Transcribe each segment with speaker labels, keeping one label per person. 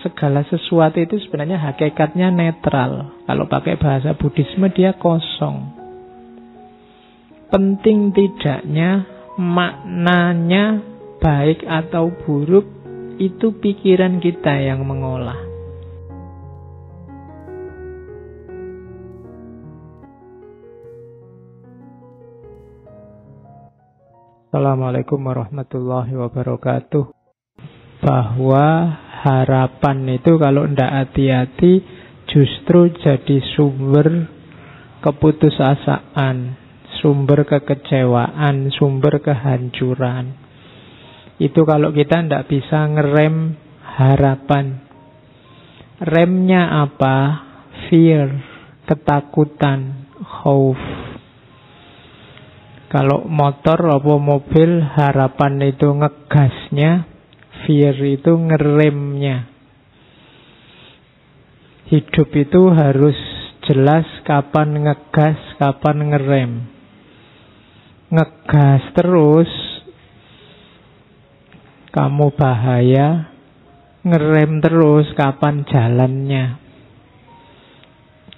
Speaker 1: segala sesuatu itu sebenarnya hakikatnya netral. Kalau pakai bahasa Buddhisme dia kosong. Penting tidaknya, maknanya baik atau buruk, itu pikiran kita yang mengolah. Assalamualaikum warahmatullahi wabarakatuh. Bahwa harapan itu kalau tidak hati-hati justru jadi sumber keputusasaan, sumber kekecewaan, sumber kehancuran. Itu kalau kita tidak bisa ngerem harapan. Remnya apa? Fear, ketakutan, khauf. Kalau motor atau mobil, harapan itu ngegasnya, fear itu ngeremnya. Hidup itu harus jelas kapan ngegas, kapan ngerem. Ngegas terus, kamu bahaya. Ngerem terus, kapan jalannya.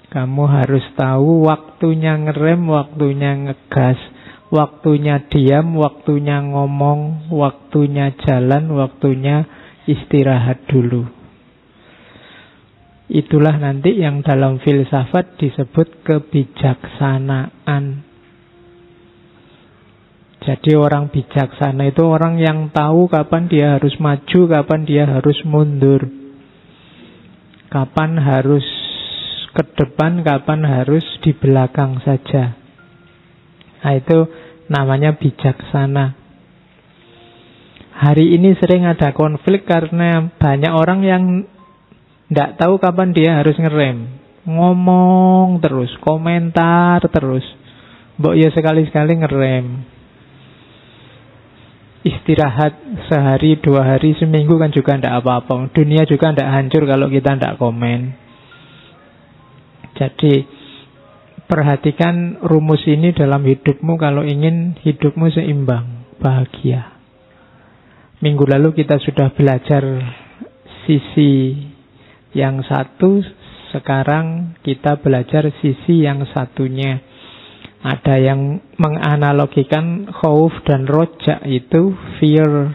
Speaker 1: Kamu harus tahu waktunya ngerem, waktunya ngegas. Waktunya diam, waktunya ngomong, waktunya jalan, waktunya istirahat dulu. Itulah nanti yang dalam filsafat disebut kebijaksanaan. Jadi orang bijaksana itu orang yang tahu kapan dia harus maju, kapan dia harus mundur. Kapan harus ke depan, kapan harus di belakang saja. Nah, itu namanya bijaksana. Hari ini sering ada konflik karena banyak orang yang tidak tahu kapan dia harus ngerem. Ngomong terus, komentar terus. Mbok ya sekali-sekali ngerem. Istirahat sehari, 2 hari, seminggu kan juga tidak apa-apa. Dunia juga tidak hancur kalau kita tidak komen. Jadi perhatikan rumus ini dalam hidupmu kalau ingin hidupmu seimbang, bahagia. Minggu lalu kita sudah belajar sisi yang satu, sekarang kita belajar sisi yang satunya. Ada yang menganalogikan khauf dan roja itu, fear,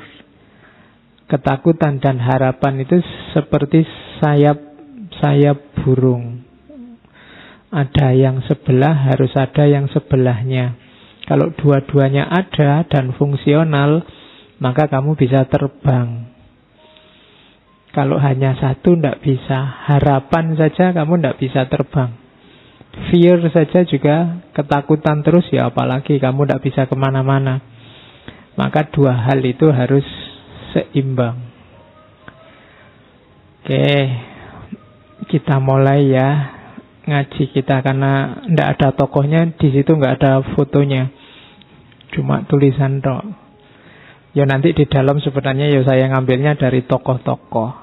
Speaker 1: ketakutan dan harapan itu seperti sayap burung. Ada yang sebelah, harus ada yang sebelahnya. Kalau dua-duanya ada dan fungsional, maka kamu bisa terbang. Kalau hanya satu, tidak bisa. Harapan saja kamu tidak bisa terbang. Fear saja juga, ketakutan terus, ya apalagi kamu tidak bisa kemana-mana. Maka dua hal itu harus seimbang. Oke, kita mulai ya ngaji kita, karena tidak ada tokohnya di situ, nggak ada fotonya, cuma tulisan tok. Ya nanti di dalam sebenarnya ya saya ngambilnya dari tokoh-tokoh.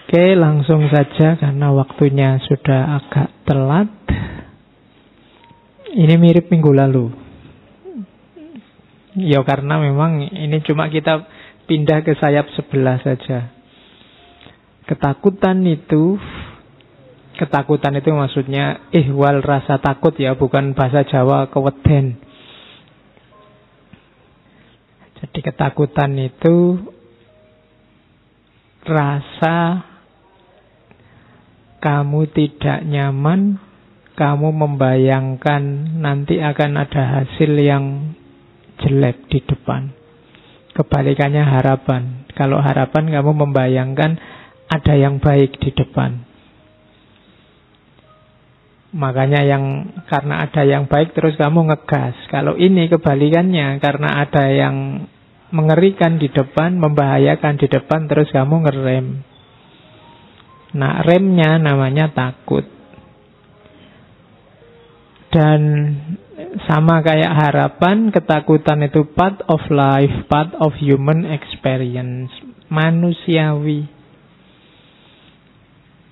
Speaker 1: Oke, langsung saja karena waktunya sudah agak telat. Ini mirip minggu lalu. Ya karena memang ini cuma kita pindah ke sayap sebelah saja. Ketakutan itu maksudnya ihwal, rasa takut ya, bukan bahasa Jawa keweden. Jadi ketakutan itu rasa kamu tidak nyaman, kamu membayangkan nanti akan ada hasil yang jelek di depan. Kebalikannya harapan. Kalau harapan kamu membayangkan ada yang baik di depan. Makanya karena ada yang baik terus kamu ngegas. Kalau ini kebalikannya, karena ada yang mengerikan di depan, membahayakan di depan, terus kamu ngerem. Nah, remnya namanya takut. Dan sama kayak harapan, ketakutan itu part of life, part of human experience, manusiawi.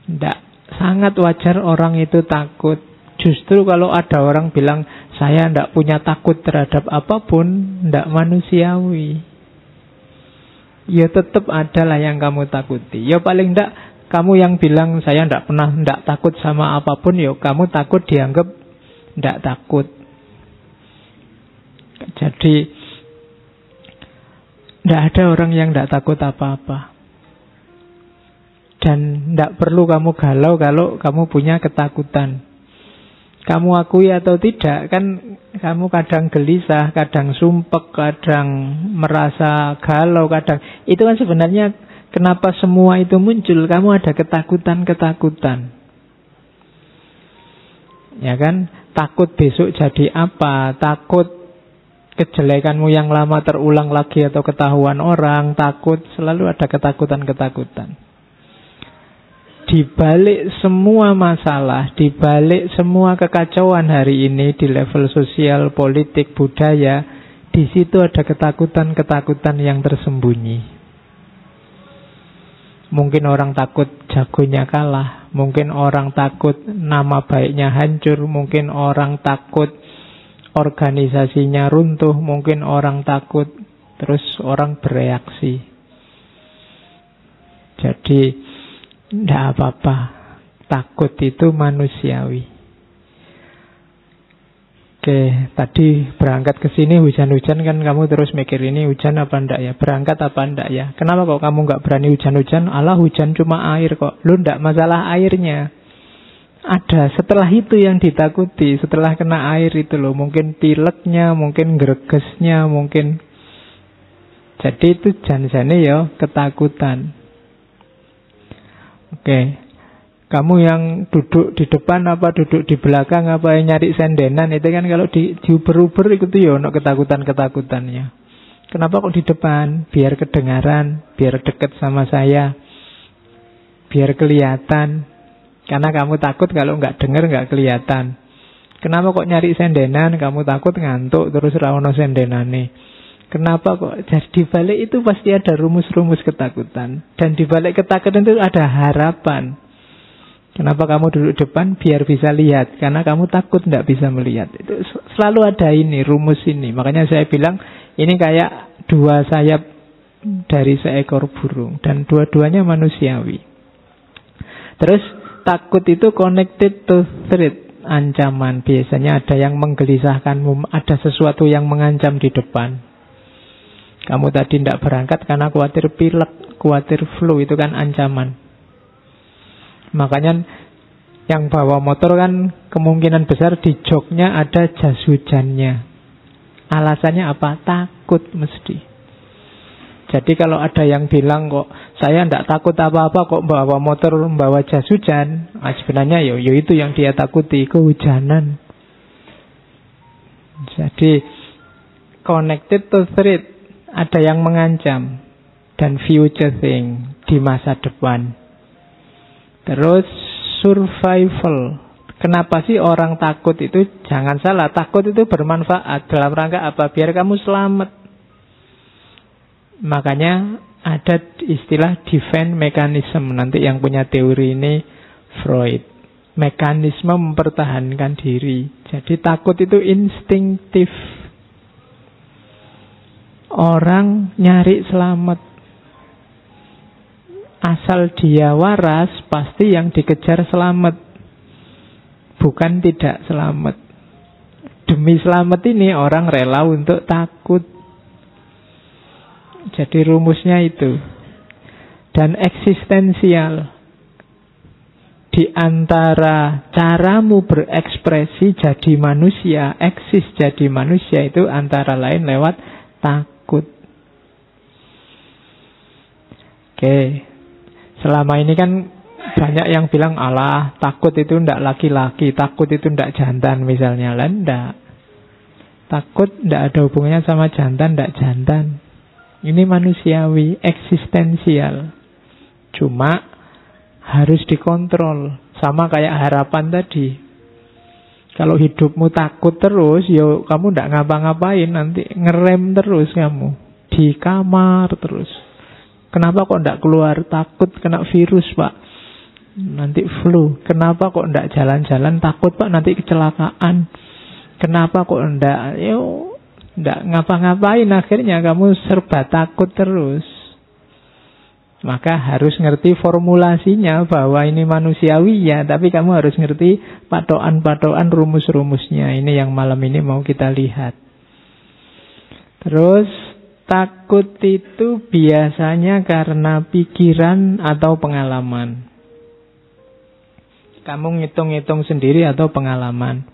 Speaker 1: Tidak, sangat wajar orang itu takut. Justru kalau ada orang bilang saya tidak punya takut terhadap apapun, tidak manusiawi. ya tetap adalah yang kamu takuti. Ya paling enggak kamu yang bilang saya enggak takut sama apapun, ya kamu takut dianggap enggak takut. Jadi enggak ada orang yang enggak takut apa-apa. Dan enggak perlu kamu galau kalau kamu punya ketakutan. Kamu akui atau tidak, kan kamu kadang gelisah, kadang sumpek, kadang merasa galau, kadang. Itu kan sebenarnya kenapa semua itu muncul, kamu ada ketakutan-ketakutan. Ya kan, takut besok jadi apa, takut kejelekanmu yang lama terulang lagi atau ketahuan orang, takut, selalu ada ketakutan-ketakutan. Di balik semua masalah, di balik semua kekacauan hari ini di level sosial, politik, budaya, di situ ada ketakutan-ketakutan yang tersembunyi. Mungkin orang takut jagonya kalah, mungkin orang takut nama baiknya hancur, mungkin orang takut organisasinya runtuh, mungkin orang takut, terus orang bereaksi. Jadi tidak apa-apa, takut itu manusiawi. Oke, tadi berangkat ke sini hujan-hujan kan kamu terus mikir ini hujan apa enggak ya, berangkat apa enggak ya. Kenapa kok kamu enggak berani hujan-hujan? Alah, hujan cuma air kok. Lu enggak masalah airnya. Ada setelah itu yang ditakuti, setelah kena air itu loh. Mungkin pileknya, mungkin gregesnya, mungkin. Jadi itu jan-jane ya ketakutan. Oke, kamu yang duduk di depan apa duduk di belakang apa yang nyari sendenan itu kan kalau diuber-uber itu ya ono ketakutan-ketakutannya. Kenapa kok di depan? Biar kedengaran, biar deket sama saya, biar kelihatan. Karena kamu takut kalau nggak dengar nggak kelihatan. Kenapa kok nyari sendenan? Kamu takut ngantuk terus ra ono sendenane. Kenapa kok? Jadi di balik itu pasti ada rumus-rumus ketakutan. Dan di balik ketakutan itu ada harapan. Kenapa kamu duduk depan? Biar bisa lihat. Karena kamu takut tidak bisa melihat. Itu selalu ada ini, rumus ini. Makanya saya bilang ini kayak dua sayap dari seekor burung. Dan dua-duanya manusiawi. Terus takut itu connected to threat, ancaman. Biasanya ada yang menggelisahkanmu, ada sesuatu yang mengancam di depan. Kamu tadi tidak berangkat karena khawatir pilek, khawatir flu, itu kan ancaman. Makanya yang bawa motor kan kemungkinan besar di joknya ada jas hujannya. Alasannya apa? Takut mesti. Jadi kalau ada yang bilang kok saya tidak takut apa-apa kok bawa motor membawa jas hujan, sebenarnya yo itu yang dia takuti, kehujanan. Jadi connected to threat, ada yang mengancam, dan future thing, di masa depan. Terus survival. Kenapa sih orang takut itu? Jangan salah, takut itu bermanfaat. Dalam rangka apa? Biar kamu selamat. Makanya ada istilah defense mechanism. Nanti yang punya teori ini Freud. Mekanisme mempertahankan diri. Jadi takut itu instinktif. Orang nyari selamat. Asal dia waras, pasti yang dikejar selamat, bukan tidak selamat. Demi selamat ini orang rela untuk takut. Jadi rumusnya itu. Dan eksistensial. Di antara caramu berekspresi jadi manusia, eksis jadi manusia, itu antara lain lewat takut. Oke, selama ini kan banyak yang bilang alah takut itu ndak laki-laki, takut itu ndak jantan misalnya. Lah ndak. Takut ndak ada hubungannya sama jantan, ndak jantan. Ini manusiawi, eksistensial. Cuma harus dikontrol. Sama kayak harapan tadi. Kalau hidupmu takut terus, yo kamu ndak ngapa-ngapain, nanti ngerem terus kamu di kamar terus. Kenapa kok ndak keluar? Takut kena virus, Pak. Nanti flu. Kenapa kok ndak jalan-jalan? Takut, Pak, nanti kecelakaan. Kenapa kok ndak ngapa-ngapain? Akhirnya kamu serba takut terus. Maka harus ngerti formulasinya bahwa ini manusiawi ya, tapi kamu harus ngerti patokan-patokan, rumus-rumusnya. Ini yang malam ini mau kita lihat. Terus takut itu biasanya karena pikiran atau pengalaman. Kamu ngitung-ngitung sendiri atau pengalaman.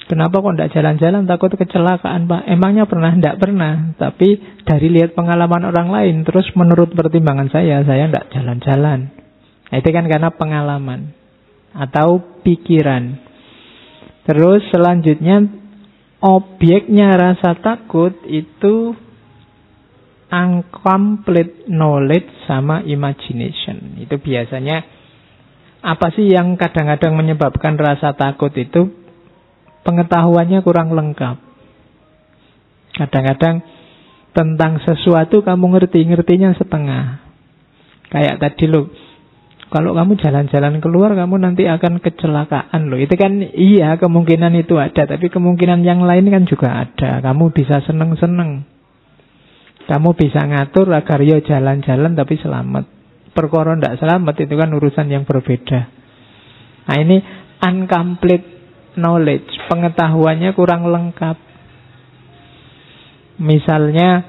Speaker 1: Kenapa kok tidak jalan-jalan? Takut kecelakaan, Pak. Emangnya pernah? Tidak pernah. Tapi dari lihat pengalaman orang lain, terus menurut pertimbangan saya tidak jalan-jalan. Nah, itu kan karena pengalaman atau pikiran. Terus selanjutnya, objeknya rasa takut itu incomplete knowledge sama imagination. Itu biasanya apa sih yang kadang-kadang menyebabkan rasa takut itu? Pengetahuannya kurang lengkap. Kadang-kadang tentang sesuatu kamu ngertinya setengah. Kayak tadi loh, kalau kamu jalan-jalan keluar kamu nanti akan kecelakaan loh. Itu kan iya, kemungkinan itu ada, tapi kemungkinan yang lain kan juga ada. Kamu bisa seneng-seneng, kamu bisa ngatur agar ya jalan-jalan tapi selamat. Perkara ndak selamat itu kan urusan yang berbeda. Nah, ini incomplete knowledge, pengetahuannya kurang lengkap. Misalnya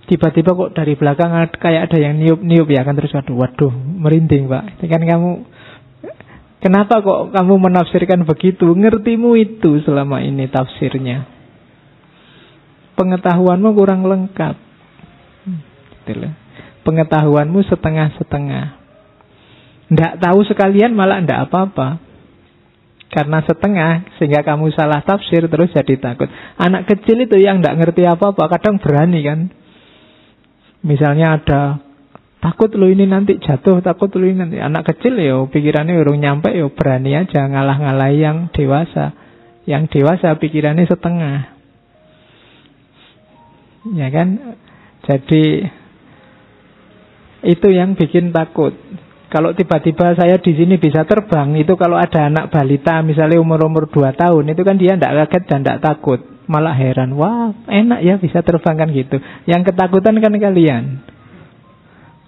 Speaker 1: tiba-tiba kok dari belakang kayak ada yang niup-niup ya kan, terus waduh merinding, Pak. Itu kan kamu, kenapa kok kamu menafsirkan begitu? Ngertimu itu selama ini tafsirnya, pengetahuanmu kurang lengkap. Pengetahuanmu setengah-setengah. Nggak tahu sekalian malah nggak apa-apa. Karena setengah, sehingga kamu salah tafsir, terus jadi takut. Anak kecil itu yang tidak ngerti apa-apa, kadang berani kan. Misalnya ada, takut lo ini nanti jatuh, takut lo ini nanti. Anak kecil ya, pikirannya urung nyampe, ya berani aja ngalah-ngalahi yang dewasa. Yang dewasa pikirannya setengah. Ya kan? Jadi, itu yang bikin takut. Kalau tiba-tiba saya di sini bisa terbang, itu kalau ada anak balita misalnya umur-umur 2 tahun, itu kan dia tidak kaget dan tidak takut, malah heran. Wah, enak ya bisa terbang kan gitu. Yang ketakutan kan kalian.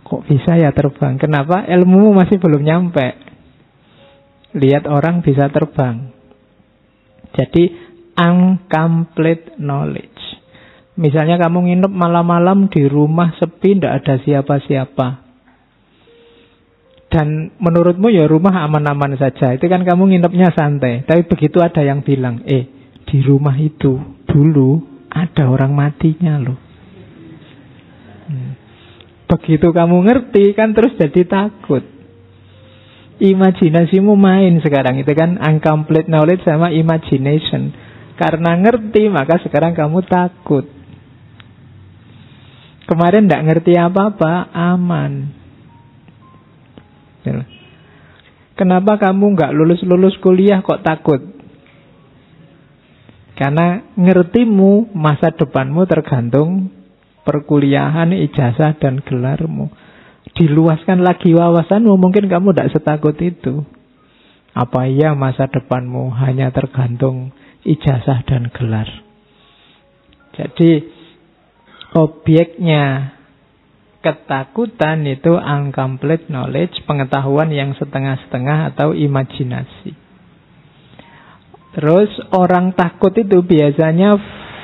Speaker 1: Kok bisa ya terbang? Kenapa? Ilmumu masih belum nyampe. Lihat orang bisa terbang. Jadi incomplete knowledge. Misalnya kamu nginep malam-malam di rumah sepi, tidak ada siapa-siapa. Dan menurutmu ya rumah aman-aman saja. Itu kan kamu nginepnya santai. Tapi begitu ada yang bilang, di rumah itu dulu ada orang matinya loh. Begitu kamu ngerti kan terus jadi takut. Imajinasimu main sekarang. Itu kan incomplete knowledge sama imagination. Karena ngerti maka sekarang kamu takut. Kemarin tidak ngerti apa-apa, aman. Kenapa kamu nggak lulus kuliah kok takut? Karena ngertimu, masa depanmu tergantung perkuliahan, ijazah dan gelarmu. Diluaskan lagi wawasanmu, mungkin kamu tidak setakut itu. Apa iya masa depanmu hanya tergantung ijazah dan gelar? Jadi objeknya ketakutan itu incomplete knowledge, pengetahuan yang setengah-setengah atau imajinasi. Terus orang takut itu biasanya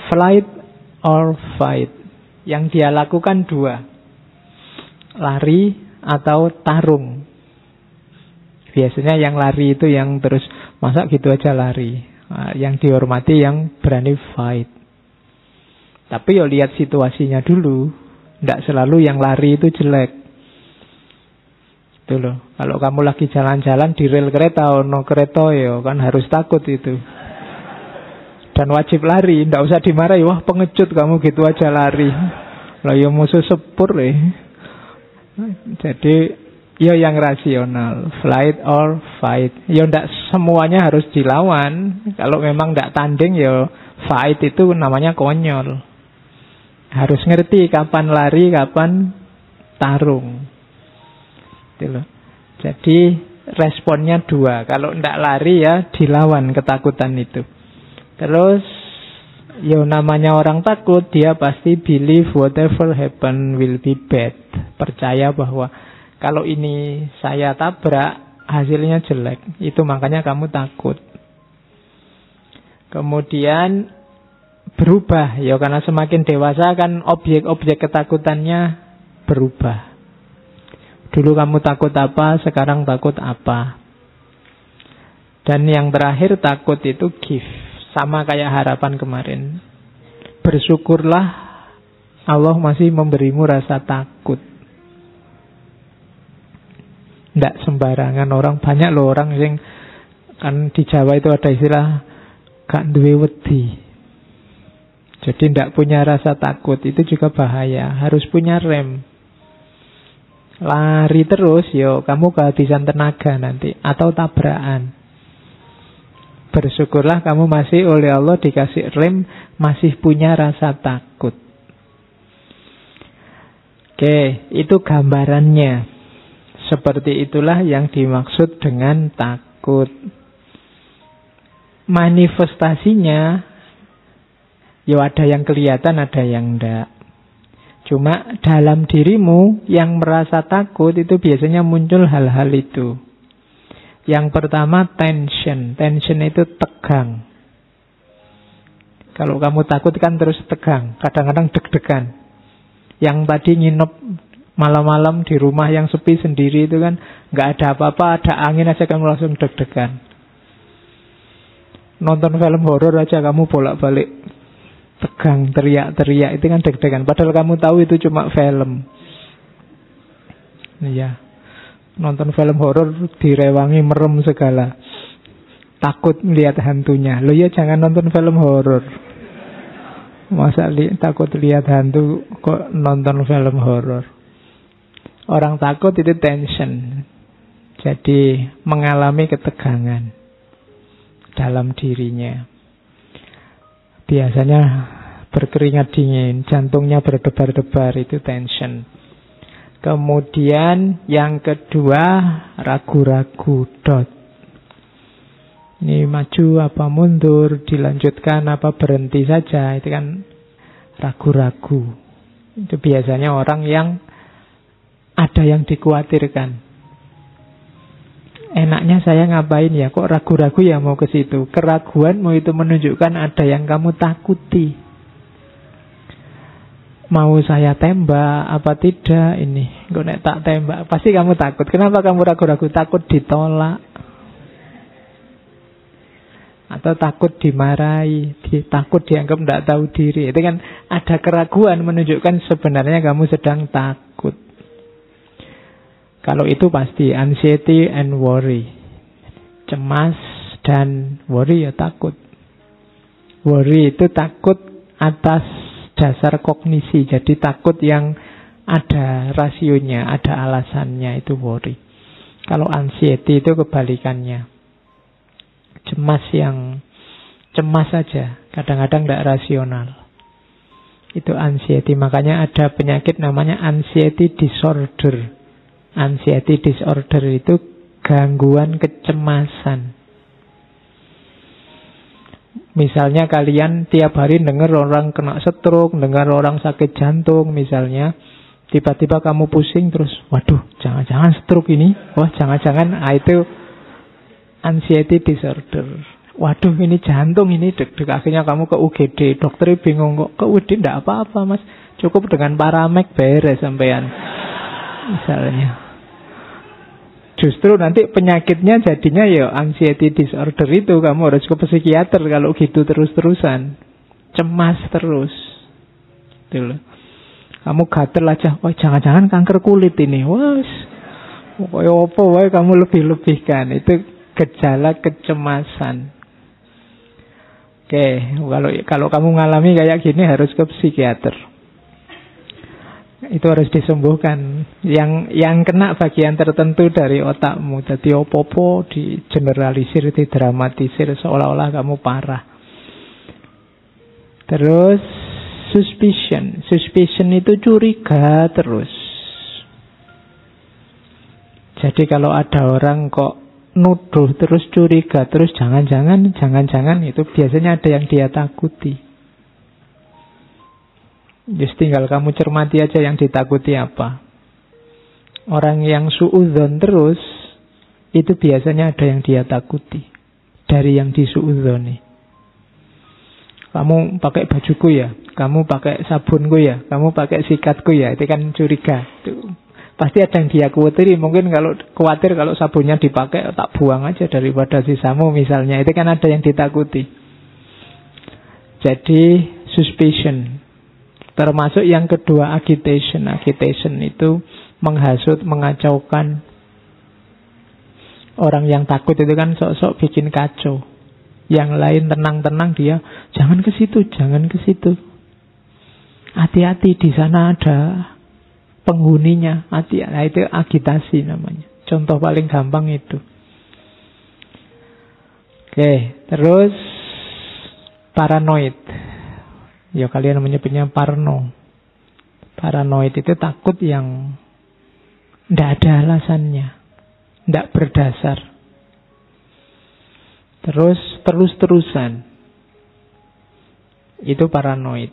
Speaker 1: flight or fight. Yang dia lakukan 2, lari atau tarung. Biasanya yang lari itu yang terus, masa gitu aja lari. Yang dihormati yang berani fight. Tapi ya lihat situasinya dulu. Tidak selalu yang lari itu jelek. Itu loh. Kalau kamu lagi jalan-jalan di rel kereta, ono kereta ya kan harus takut itu. Dan wajib lari, tidak usah dimarahi. Wah pengecut kamu gitu aja lari. Lah ya musuh sepur ya. Jadi ya yang rasional, flight or fight. Ya tidak semuanya harus dilawan. Kalau memang tidak tanding ya fight itu namanya konyol. Harus ngerti kapan lari, kapan tarung. Gitu loh. Jadi responnya 2. Kalau tidak lari ya dilawan ketakutan itu. Terus ya namanya orang takut, dia pasti believe whatever happen will be bad. percaya bahwa kalau ini saya tabrak, hasilnya jelek. Itu makanya kamu takut. Kemudian berubah, ya karena semakin dewasa kan objek-objek ketakutannya berubah. Dulu kamu takut apa, sekarang takut apa. Dan yang terakhir takut itu gift. Sama kayak harapan kemarin. Bersyukurlah Allah masih memberimu rasa takut. Tidak sembarangan orang. Banyak loh orang yang kan di Jawa itu ada istilah gak duwe wedi. Jadi tidak punya rasa takut. Itu juga bahaya. Harus punya rem. Lari terus, yo kamu kehabisan tenaga nanti. Atau tabrakan. Bersyukurlah kamu masih oleh Allah dikasih rem, masih punya rasa takut. Oke, itu gambarannya. Seperti itulah yang dimaksud dengan takut. Manifestasinya, ya ada yang kelihatan, ada yang enggak. Cuma dalam dirimu yang merasa takut itu biasanya muncul hal-hal itu. Yang pertama tension. Tension itu tegang. Kalau kamu takut kan terus tegang. Kadang-kadang deg-degan. Yang tadi nginep malam-malam di rumah yang sepi sendiri itu kan nggak ada apa-apa, ada angin aja kamu langsung deg-degan. Nonton film horor aja kamu bolak-balik tegang, teriak-teriak, itu kan deg-degan. Padahal kamu tahu itu cuma film. Iya. Nonton film horor direwangi merem segala. Takut melihat hantunya. Loh ya jangan nonton film horor. Masa takut lihat hantu kok nonton film horor. Orang takut itu tension. Jadi mengalami ketegangan dalam dirinya. Biasanya berkeringat dingin, jantungnya berdebar-debar, itu tension. Kemudian yang kedua ragu-ragu, doubt. Ini maju apa mundur, dilanjutkan apa berhenti saja, itu kan ragu-ragu. Itu biasanya orang yang ada yang dikhawatirkan. Enaknya saya ngapain ya, kok ragu-ragu ya mau ke situ. Keraguanmu itu menunjukkan ada yang kamu takuti. Mau saya tembak apa tidak ini? Gue nek tak tembak, pasti kamu takut. Kenapa kamu ragu-ragu? Takut ditolak. Atau takut dimarahi, takut dianggap tidak tahu diri. Itu kan ada keraguan menunjukkan sebenarnya kamu sedang takut. Kalau itu pasti anxiety and worry. Cemas dan worry ya takut. Worry itu takut atas dasar kognisi. Jadi takut yang ada rasionya, ada alasannya, itu worry. Kalau anxiety itu kebalikannya. Cemas yang cemas saja, kadang-kadang tidak rasional. Itu anxiety. Makanya ada penyakit namanya anxiety disorder. Anxiety disorder itu gangguan kecemasan. Misalnya kalian tiap hari dengar orang kena stroke, dengar orang sakit jantung misalnya, tiba-tiba kamu pusing terus, waduh, jangan-jangan stroke ini, wah jangan-jangan, itu anxiety disorder. Waduh ini jantung ini deg-deg, akhirnya kamu ke UGD, dokternya bingung kok ke UGD tidak apa-apa mas, cukup dengan Paramek beres sampean. Misalnya. Justru nanti penyakitnya jadinya ya anxiety disorder itu. Kamu harus ke psikiater kalau gitu terus-terusan. Cemas terus. Gitu loh. Kamu gatel aja, wah jangan-jangan kanker kulit ini. Wah, apa wae kamu lebih-lebihkan. Itu gejala kecemasan. Oke, kalau kamu ngalami kayak gini harus ke psikiater. Itu harus disembuhkan. Yang kena bagian tertentu dari otakmu. Jadi opo-opo digeneralisir, didramatisir seolah-olah kamu parah. Terus suspicion. Suspicion itu curiga terus. Jadi kalau ada orang kok nuduh terus, curiga terus, jangan-jangan itu biasanya ada yang dia takuti. Just tinggal kamu cermati aja yang ditakuti apa. Orang yang suudzon terus, itu biasanya ada yang dia takuti dari yang disuudzoni. Kamu pakai bajuku ya, kamu pakai sabunku ya, kamu pakai sikatku ya, itu kan curiga. Itu pasti ada yang dia khawatiri. Mungkin kalau khawatir kalau sabunnya dipakai, tak buang aja daripada sisamu misalnya. Itu kan ada yang ditakuti. Jadi suspicion. Termasuk yang kedua agitation. Agitation itu menghasut, mengacaukan. Orang yang takut itu kan sok-sok bikin kacau. Yang lain tenang-tenang, dia jangan ke situ, jangan ke situ. Hati-hati, di sana ada penghuninya. Hati, nah itu agitasi namanya. Contoh paling gampang itu. Oke, terus paranoid. Ya kalian menyebutnya parno. Paranoid itu takut yang tidak ada alasannya, tidak berdasar. Terus-terusan. Itu paranoid.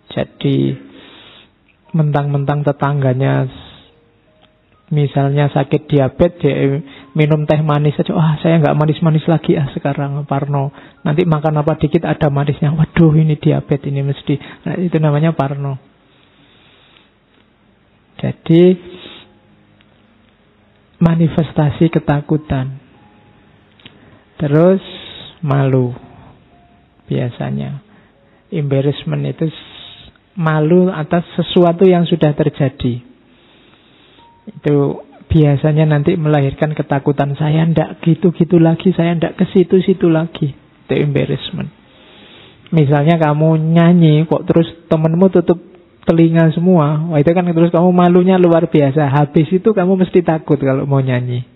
Speaker 1: Jadi mentang-mentang tetangganya misalnya sakit diabetes, dia minum teh manis saja. Saya nggak manis-manis lagi sekarang, parno. Nanti makan apa dikit ada manisnya. Waduh, ini diabetes ini mesti. Nah, itu namanya parno. Jadi manifestasi ketakutan. Terus malu. Biasanya embarrassment itu malu atas sesuatu yang sudah terjadi. Itu biasanya nanti melahirkan ketakutan. Saya ndak gitu-gitu lagi, saya ndak ke situ-situ lagi. Itu embarrassment. Misalnya kamu nyanyi kok terus temenmu tutup telinga semua. Wah, itu kan terus kamu malunya luar biasa. Habis itu kamu mesti takut kalau mau nyanyi.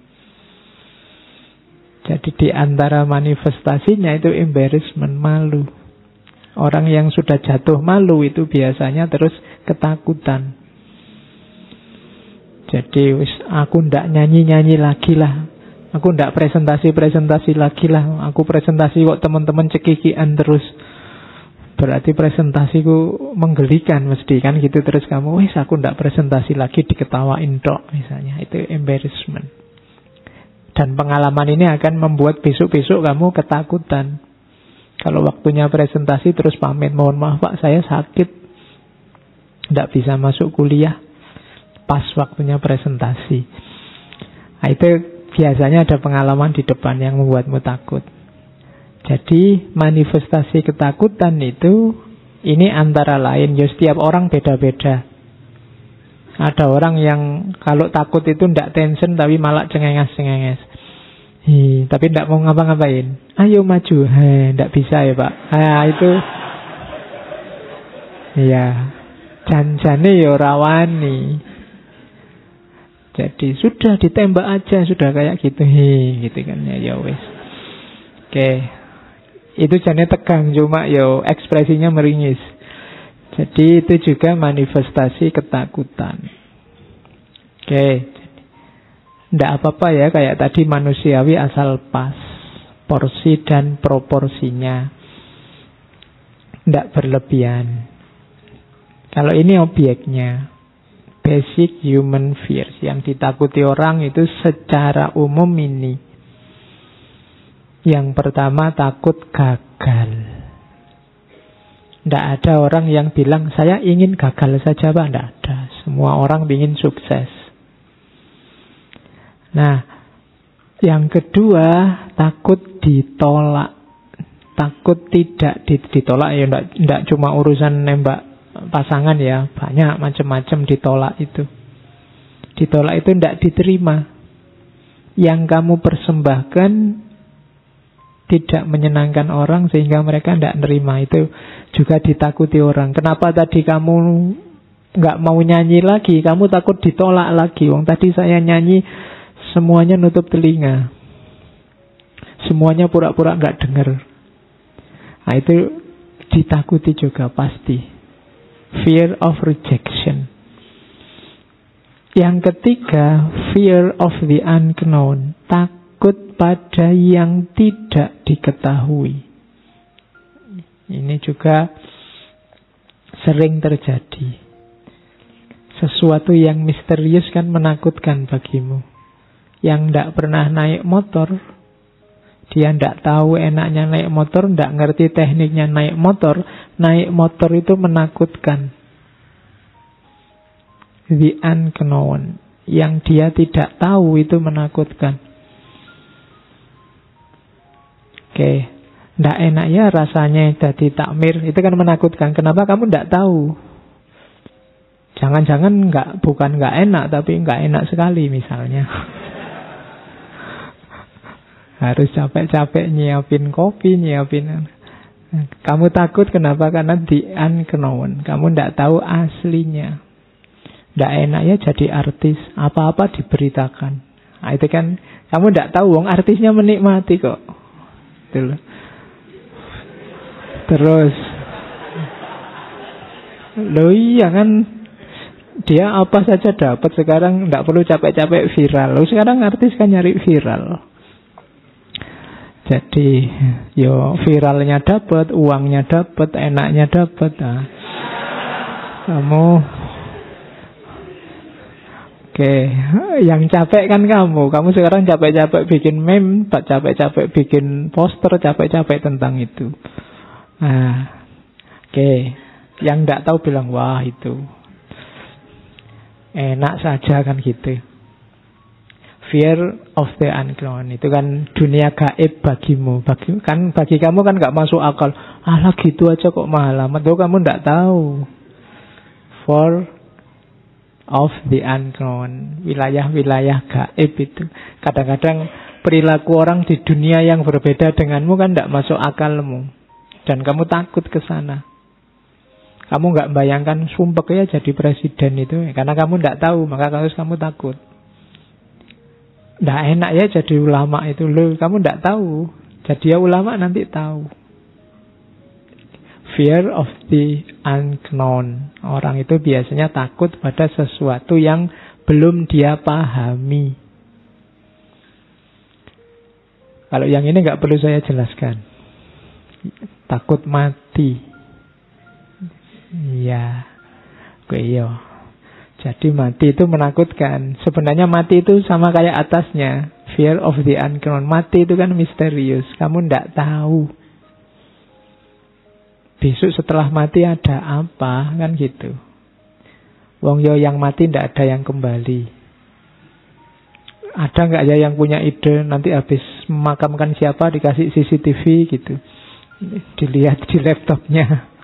Speaker 1: Jadi di antara manifestasinya itu embarrassment, malu. Orang yang sudah jatuh malu itu biasanya terus ketakutan. Jadi aku ndak nyanyi-nyanyi lagi lah. Aku ndak presentasi-presentasi lagi lah. Aku presentasi kok teman-teman cekikian terus. Berarti presentasiku menggelikan mesti kan gitu. Terus kamu, aku ndak presentasi lagi, diketawain tok misalnya. Itu embarrassment. Dan pengalaman ini akan membuat besok-besok kamu ketakutan. Kalau waktunya presentasi terus pamit, mohon maaf Pak, saya sakit, tidak bisa masuk kuliah pas waktunya presentasi. Nah, itu biasanya ada pengalaman di depan yang membuatmu takut. Jadi manifestasi ketakutan itu, ini antara lain, ya setiap orang beda-beda. Ada orang yang kalau takut itu tidak tension tapi malah cengenges-cengenges. Tapi tidak mau ngapa-ngapain. Ayo maju. Tidak bisa ya Pak. Itu ya janjane ya rawani. Jadi sudah ditembak aja, sudah kayak gitu. Gitu kan ya wes. Oke. Itu jane tegang, cuma ya ekspresinya meringis. Jadi itu juga manifestasi ketakutan. Oke. Tidak apa-apa ya, kayak tadi manusiawi asal pas. Porsi dan proporsinya. Tidak berlebihan. Kalau ini objeknya. Basic human fears. Yang ditakuti orang itu secara umum ini. Yang pertama takut gagal. Tidak ada orang yang bilang saya ingin gagal saja Pak. Tidak ada. Semua orang ingin sukses. Nah, yang kedua takut ditolak. Takut tidak ditolak ya. Tidak cuma urusan nembak pasangan ya. Banyak macam-macam ditolak itu. Ditolak itu tidak diterima. Yang kamu persembahkan tidak menyenangkan orang sehingga mereka tidak nerima. Itu juga ditakuti orang. Kenapa tadi kamu nggak mau nyanyi lagi? Kamu takut ditolak lagi. Wong tadi saya nyanyi semuanya nutup telinga. Semuanya pura-pura nggak dengar. Nah itu ditakuti juga pasti. Fear of rejection. Yang ketiga, fear of the unknown. Takut pada yang tidak diketahui. Ini juga sering terjadi. Sesuatu yang misterius kan menakutkan bagimu. Yang tidak pernah naik motor, dia tidak tahu enaknya naik motor, tidak ngerti tekniknya naik motor itu menakutkan. The unknown, yang dia tidak tahu itu menakutkan. Oke, tidak enak ya rasanya jadi takmir, itu kan menakutkan. Kenapa kamu tidak tahu? Jangan-jangan bukan nggak enak, tapi nggak enak sekali misalnya. Harus capek-capek nyiapin kopi, nyiapin. Kamu takut kenapa? Karena the unknown. Kamu tidak tahu aslinya. Tidak enak ya jadi artis. Apa-apa diberitakan. Nah, itu kan kamu tidak tahu. Wong artisnya menikmati kok. Betul. Terus, loh iya kan, dia apa saja dapat. Sekarang tidak perlu capek-capek viral. Loh, sekarang artis kan nyari viral. Jadi, viralnya dapat, uangnya dapat, enaknya dapat. Nah, kamu, oke, yang capek kan kamu. Kamu sekarang capek-capek bikin meme, capek-capek bikin poster, capek-capek tentang itu. Nah, oke, yang tidak tahu bilang wah itu enak saja kan gitu. Fear of the unknown, itu kan dunia gaib bagimu. Bagi kamu kan nggak masuk akal. Alah gitu aja kok mahal amat. Tuh kamu nggak tahu. Fear of the unknown, wilayah-wilayah gaib itu. Kadang-kadang perilaku orang di dunia yang berbeda denganmu kan nggak masuk akalmu, dan kamu takut ke sana. Kamu nggak bayangkan sumpah ya jadi presiden itu, karena kamu nggak tahu, maka harus kamu takut. Nggak enak ya jadi ulama itu, loh kamu nggak tahu. Jadi ya ulama nanti tahu. Fear of the unknown. Orang itu biasanya takut pada sesuatu yang belum dia pahami. Kalau yang ini nggak perlu saya jelaskan. Takut mati. Iya. Iya. Jadi mati itu menakutkan. Sebenarnya mati itu sama kayak atasnya. Fear of the unknown. Mati itu kan misterius. Kamu tidak tahu. Besok setelah mati ada apa? Kan gitu. Wong yo yang mati tidak ada yang kembali. Ada nggak ya yang punya ide nanti habis memakamkan siapa dikasih CCTV gitu. Dilihat di laptopnya.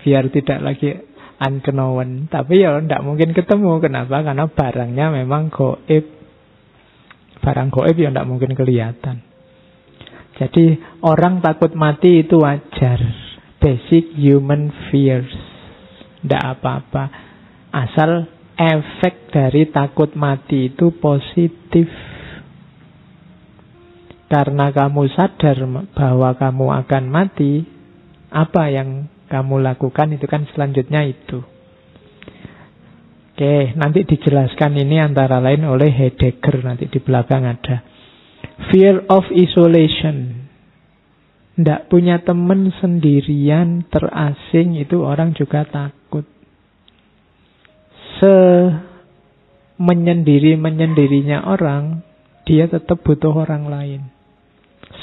Speaker 1: Biar tidak lagi unknown. Tapi ya tidak mungkin ketemu. Kenapa? Karena barangnya memang goib. Barang goib ya tidak mungkin kelihatan. Jadi orang takut mati itu wajar. Basic human fears. Tidak apa-apa. Asal efek dari takut mati itu positif. Karena kamu sadar bahwa kamu akan mati, apa yang kamu lakukan itu kan selanjutnya itu. Oke, nanti dijelaskan ini antara lain oleh Heidegger, nanti di belakang ada. Fear of isolation. Tidak punya teman, sendirian, terasing, itu orang juga takut. Menyendiri-menyendirinya orang, dia tetap butuh orang lain.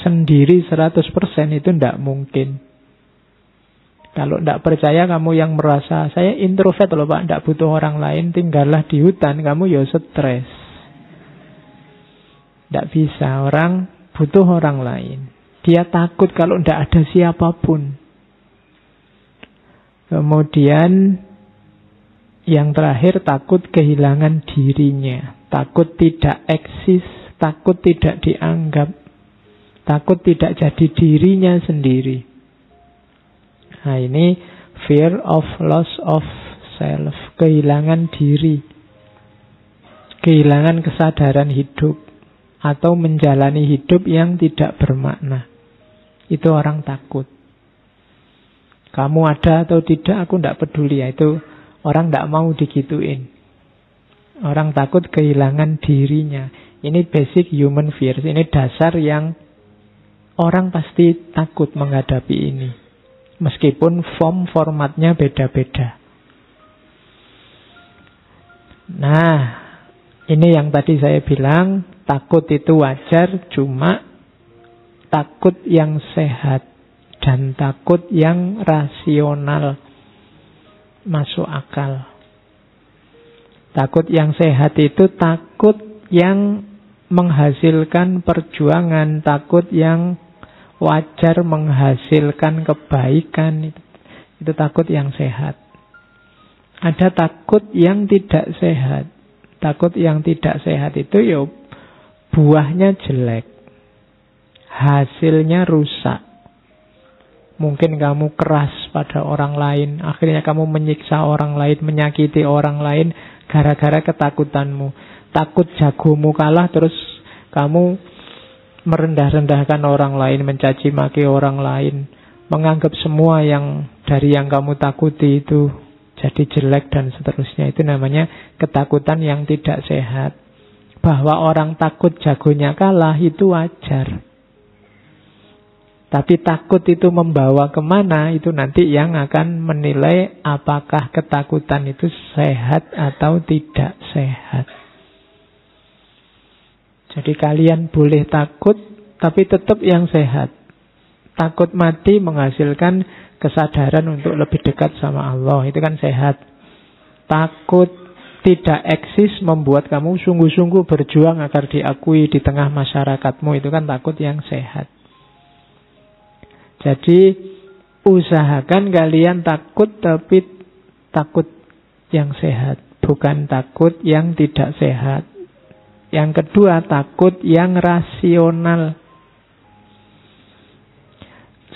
Speaker 1: Sendiri 100% itu tidak mungkin. Kalau tidak percaya kamu yang merasa saya introvert loh Pak, tidak butuh orang lain, tinggallah di hutan, kamu ya stres. Tidak bisa, orang butuh orang lain. Dia takut kalau tidak ada siapapun. Kemudian yang terakhir takut kehilangan dirinya, takut tidak eksis, takut tidak dianggap, takut tidak jadi dirinya sendiri. Nah ini fear of loss of self, kehilangan diri, kehilangan kesadaran hidup, atau menjalani hidup yang tidak bermakna. Itu orang takut. Kamu ada atau tidak aku tidak peduli, itu orang tidak mau digituin. Orang takut kehilangan dirinya. Ini basic human fears, ini dasar yang orang pasti takut menghadapi ini. Meskipun formatnya beda-beda. Nah, ini yang tadi saya bilang, takut itu wajar, cuma takut yang sehat dan takut yang rasional, masuk akal. Takut yang sehat itu takut yang menghasilkan perjuangan, takut yang wajar menghasilkan kebaikan. Itu takut yang sehat. Ada takut yang tidak sehat. Takut yang tidak sehat itu ya buahnya jelek, hasilnya rusak. Mungkin kamu keras pada orang lain, akhirnya kamu menyiksa orang lain, menyakiti orang lain gara-gara ketakutanmu. Takut jagomu kalah, terus kamu merendah-rendahkan orang lain, mencaci maki orang lain, menganggap semua yang dari yang kamu takuti itu jadi jelek dan seterusnya. Itu namanya ketakutan yang tidak sehat. Bahwa orang takut jagonya kalah itu wajar. Tapi takut itu membawa kemana, itu nanti yang akan menilai apakah ketakutan itu sehat atau tidak sehat. Jadi kalian boleh takut, tapi tetap yang sehat. Takut mati menghasilkan kesadaran untuk lebih dekat sama Allah, itu kan sehat. Takut tidak eksis membuat kamu sungguh-sungguh berjuang agar diakui di tengah masyarakatmu, itu kan takut yang sehat. Jadi usahakan kalian takut, tapi takut yang sehat, bukan takut yang tidak sehat. Yang kedua, takut yang rasional.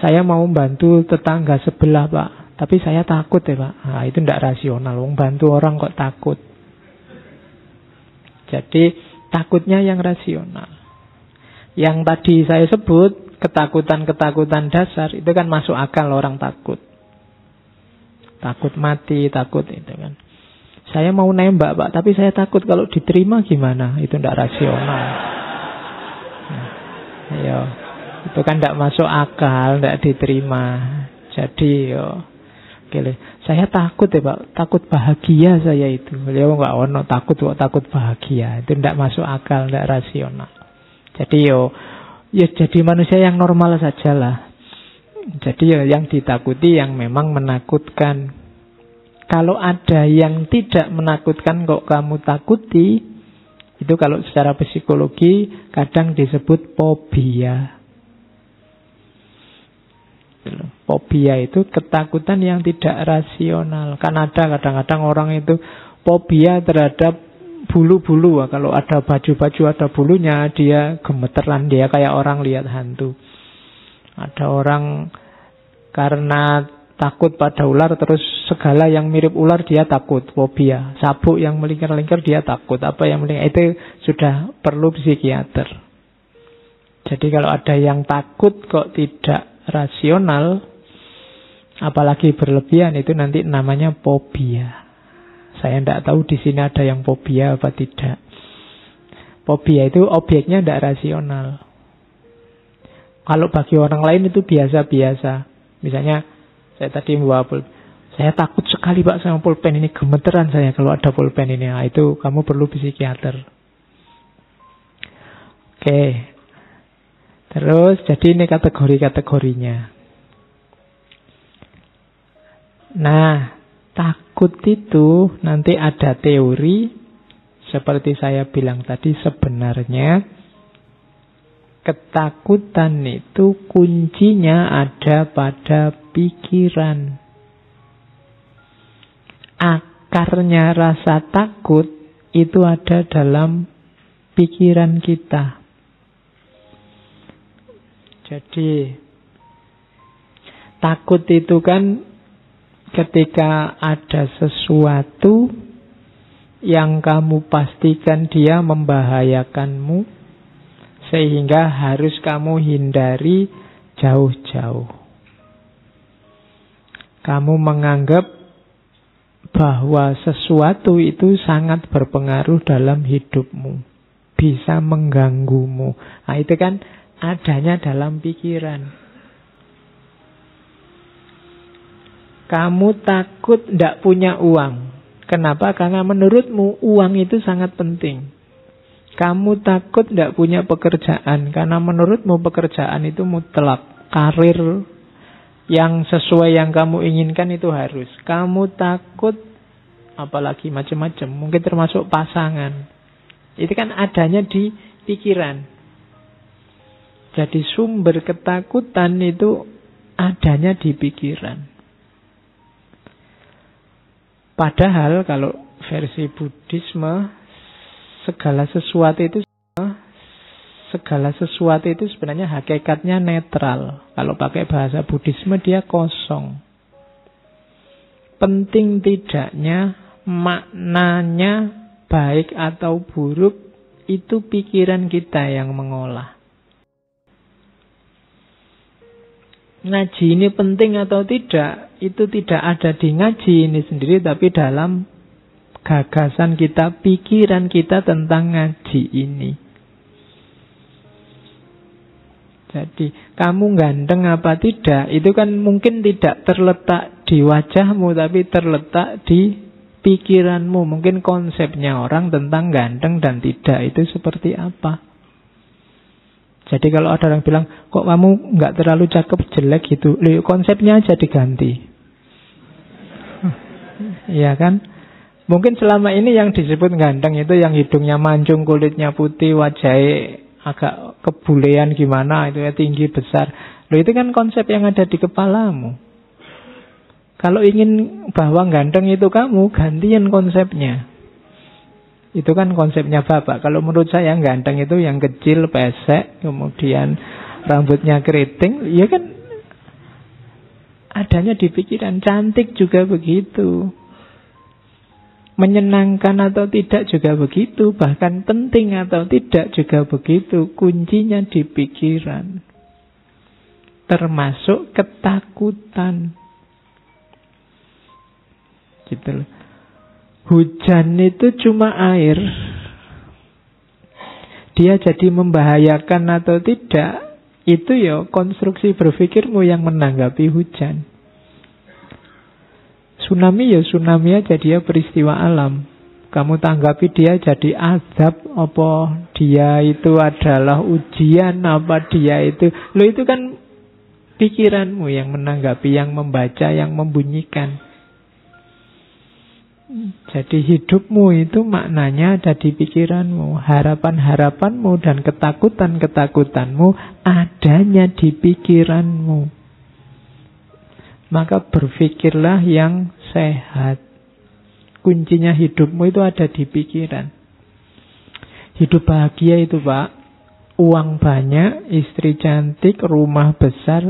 Speaker 1: Saya mau bantu tetangga sebelah, Pak, tapi saya takut ya, Pak. Nah, itu tidak rasional. Bantu orang kok takut. Jadi takutnya yang rasional. Yang tadi saya sebut, ketakutan-ketakutan dasar, itu kan masuk akal orang takut. Takut mati, takut itu kan. Saya mau nembak, Pak, tapi saya takut kalau diterima gimana? Itu tidak rasional. Ayo, itu kan tidak masuk akal, tidak diterima. Jadi, saya takut ya, Pak, takut bahagia saya itu. Beliau nggak ono takut kok, takut bahagia. Itu tidak masuk akal, tidak rasional. Jadi ya jadi manusia yang normal sajalah. Jadi yang ditakuti yang memang menakutkan. Kalau ada yang tidak menakutkan kok kamu takuti, itu kalau secara psikologi kadang disebut fobia. Fobia itu ketakutan yang tidak rasional. Kan ada kadang-kadang orang itu fobia terhadap bulu-bulu. Kalau ada baju-baju ada bulunya, dia gemeteran, dia kayak orang lihat hantu. Ada orang karena takut pada ular, terus segala yang mirip ular dia takut, fobia. Sabuk yang melingkar-lingkar dia takut. Apa yang melingkar, itu sudah perlu psikiater. Jadi kalau ada yang takut kok tidak rasional, apalagi berlebihan, itu nanti namanya fobia. Saya tidak tahu di sini ada yang fobia apa tidak. Fobia itu objeknya tidak rasional. Kalau bagi orang lain itu biasa-biasa. Misalnya saya tadi membawa pulpen, saya takut sekali, Pak, sama pulpen ini, gemeteran saya kalau ada pulpen ini. Nah, itu kamu perlu psikiater. Oke. Terus jadi ini kategori-kategorinya. Nah, takut itu nanti ada teori. Seperti saya bilang tadi, sebenarnya ketakutan itu kuncinya ada pada pikiran. Akarnya rasa takut itu ada dalam pikiran kita. Jadi takut itu kan ketika ada sesuatu yang kamu pastikan dia membahayakanmu, sehingga harus kamu hindari jauh-jauh. Kamu menganggap bahwa sesuatu itu sangat berpengaruh dalam hidupmu, bisa mengganggumu. Nah, itu kan adanya dalam pikiran. Kamu takut tidak punya uang. Kenapa? Karena menurutmu uang itu sangat penting. Kamu takut tidak punya pekerjaan karena menurutmu pekerjaan itu mutlak. Karir yang sesuai yang kamu inginkan itu harus. Kamu takut apalagi macam-macam. Mungkin termasuk pasangan. Itu kan adanya di pikiran. Jadi sumber ketakutan itu adanya di pikiran. Padahal kalau versi Buddhisme segala sesuatu itu sebenarnya hakikatnya netral. Kalau pakai bahasa Buddhisme dia kosong. Penting tidaknya, maknanya baik atau buruk itu pikiran kita yang mengolah. Ngaji ini penting atau tidak, itu tidak ada di ngaji ini sendiri, tapi dalam gagasan kita, pikiran kita tentang ngaji ini. Jadi, kamu ganteng apa tidak, itu kan mungkin tidak terletak di wajahmu, tapi terletak di pikiranmu. Mungkin konsepnya orang tentang ganteng dan tidak itu seperti apa. Jadi kalau ada orang bilang, kok kamu nggak terlalu cakep, jelek gitu, konsepnya aja diganti. Iya kan? Mungkin selama ini yang disebut ganteng itu yang hidungnya mancung, kulitnya putih, wajahnya agak kebulean gimana, itu ya tinggi besar. Itu kan konsep yang ada di kepalamu. Kalau ingin bahwa ganteng itu kamu, gantian konsepnya. Itu kan konsepnya Bapak. Kalau menurut saya ganteng itu yang kecil, pesek, kemudian rambutnya keriting, ya kan adanya di pikiran. Cantik juga begitu. Menyenangkan atau tidak juga begitu. Bahkan penting atau tidak juga begitu. Kuncinya di pikiran. Termasuk ketakutan. Gitu loh. Hujan itu cuma air. Dia jadi membahayakan atau tidak, itu ya konstruksi berpikirmu yang menanggapi hujan. Tsunami ya tsunami aja, dia peristiwa alam. Kamu tanggapi dia jadi azab, apa dia itu adalah ujian, apa dia itu. Itu kan pikiranmu yang menanggapi, yang membaca, yang membunyikan. Jadi hidupmu itu maknanya ada di pikiranmu. Harapan-harapanmu dan ketakutan-ketakutanmu adanya di pikiranmu. Maka berpikirlah yang sehat. Kuncinya hidupmu itu ada di pikiran. Hidup bahagia itu Pak, uang banyak, istri cantik, rumah besar.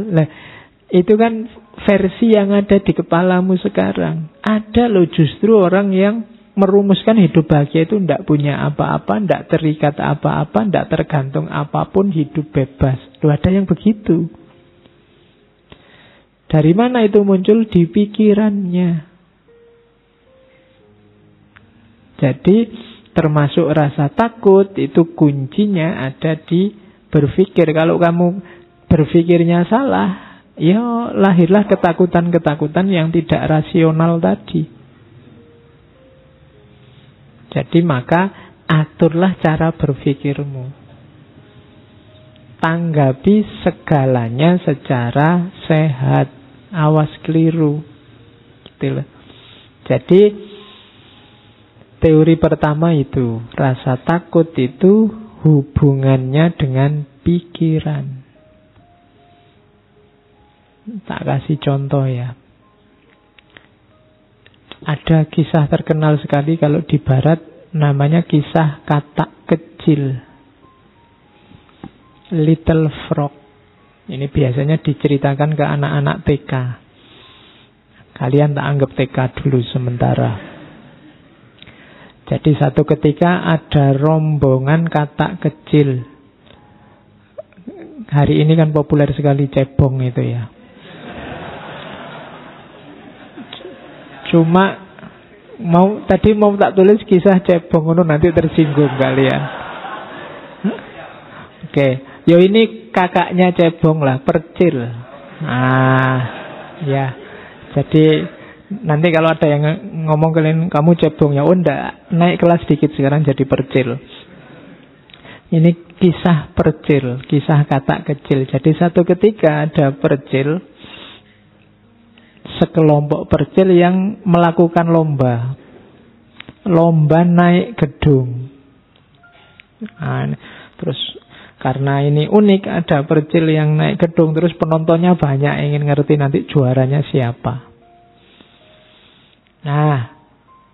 Speaker 1: Itu kan versi yang ada di kepalamu sekarang. Ada loh justru orang yang merumuskan hidup bahagia itu tidak punya apa-apa, tidak terikat apa-apa, tidak tergantung apapun, hidup bebas. Ada yang begitu. Dari mana itu muncul? Di pikirannya. Jadi termasuk rasa takut itu kuncinya ada di berpikir. Kalau kamu berpikirnya salah, ya lahirlah ketakutan-ketakutan yang tidak rasional tadi. Jadi maka aturlah cara berpikirmu. Tanggapi segalanya secara sehat. Awas keliru. Gitu loh. Jadi teori pertama itu, rasa takut itu hubungannya dengan pikiran. Tak kasih contoh ya. Ada kisah terkenal sekali kalau di barat, namanya kisah katak kecil, Little Frog. Ini biasanya diceritakan ke anak-anak TK. Kalian tak anggap TK dulu sementara. Jadi satu ketika ada rombongan katak kecil. Hari ini kan populer sekali cebong itu ya. Cuma tadi mau tak tulis kisah cebong itu nanti tersinggung kalian. Oke, yo ini kakaknya cebong lah, Percil. Ya. Jadi Nanti kalau ada yang ngomong kalian kamu cebong, ya enggak, naik kelas dikit sekarang jadi percil. Ini kisah percil, kisah kata kecil. Jadi satu ketika ada percil, sekelompok percil yang melakukan lomba naik gedung. Nah, terus karena ini unik, ada percil yang naik gedung, terus penontonnya banyak, ingin ngerti nanti juaranya siapa. Nah,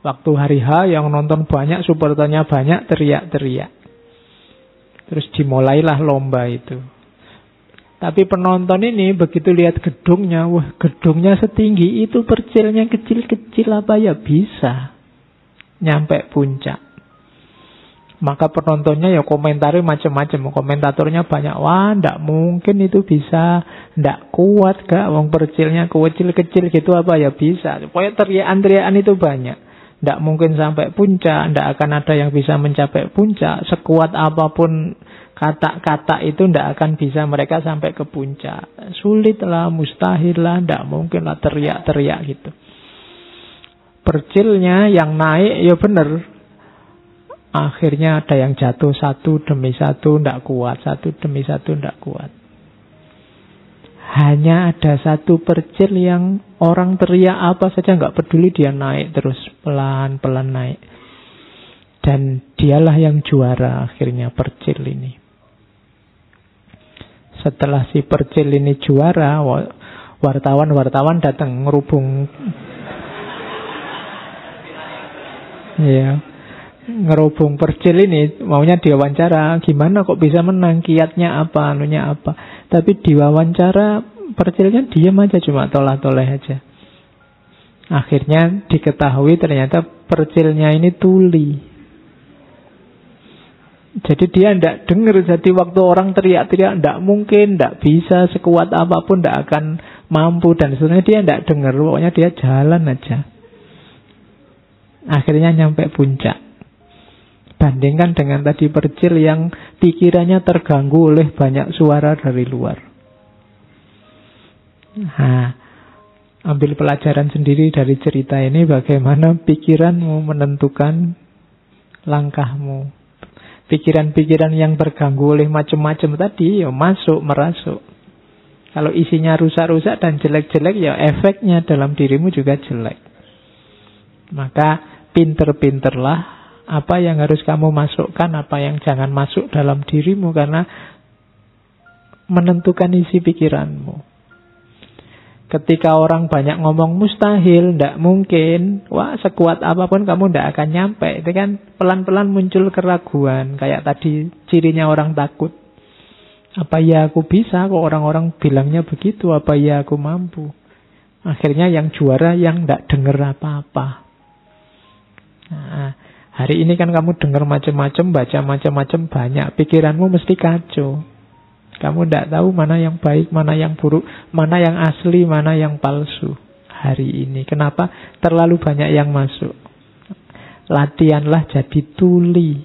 Speaker 1: waktu hari H yang nonton banyak, supporternya banyak, teriak-teriak. Terus dimulailah lomba itu. Tapi penonton ini begitu lihat gedungnya, wah gedungnya setinggi itu, percilnya kecil-kecil, apa ya bisa nyampe puncak. Maka penontonnya ya komentari macam-macam, komentatornya banyak, wah ndak mungkin itu bisa, ndak kuat gak, wong percilnya kecil-kecil gitu, apa ya bisa. Pokoknya teriakan-teriakan itu banyak. Ndak mungkin sampai puncak, ndak akan ada yang bisa mencapai puncak. Sekuat apapun kata-kata itu ndak akan bisa mereka sampai ke puncak. Sulit lah, mustahil lah, ndak mungkin lah, teriak-teriak gitu. Percilnya yang naik ya bener, akhirnya ada yang jatuh satu demi satu, ndak kuat, satu demi satu, ndak kuat. Hanya ada satu percil yang orang teriak apa saja nggak peduli, dia naik terus, pelan-pelan naik. Dan dialah yang juara akhirnya, percil ini. Setelah si percil ini juara, wartawan datang ngerubung. Ya, ngerubung percil ini, maunya diwawancara, gimana kok bisa menang, kiatnya apa, anunya apa. Tapi diwawancara percilnya diam aja, cuma tolah-toleh aja. Akhirnya diketahui ternyata percilnya ini tuli. Jadi dia tidak dengar. Jadi waktu orang teriak-teriak, tidak mungkin, tidak bisa, sekuat apapun tidak akan mampu, dan sebenarnya dia tidak dengar. Pokoknya dia jalan aja. Akhirnya nyampe puncak. Bandingkan dengan tadi percil yang pikirannya terganggu oleh banyak suara dari luar. Nah, ambil pelajaran sendiri dari cerita ini, bagaimana pikiranmu menentukan langkahmu. Pikiran-pikiran yang terganggu oleh macam-macam tadi, ya masuk, merasuk. Kalau isinya rusak-rusak dan jelek-jelek, ya efeknya dalam dirimu juga jelek. Maka pinter-pinterlah apa yang harus kamu masukkan, apa yang jangan masuk dalam dirimu, karena menentukan isi pikiranmu. Ketika orang banyak ngomong mustahil, ndak mungkin, wah sekuat apapun kamu ndak akan nyampe. Itu kan pelan-pelan muncul keraguan. Kayak tadi cirinya orang takut. Apa ya aku bisa, kok orang-orang bilangnya begitu, apa ya aku mampu. Akhirnya yang juara yang ndak dengar apa-apa. Nah, hari ini kan kamu dengar macam-macam, baca macam-macam, banyak. Pikiranmu mesti kacau. Kamu tidak tahu mana yang baik, mana yang buruk, mana yang asli, mana yang palsu hari ini. Kenapa? Terlalu banyak yang masuk. Latihanlah jadi tuli.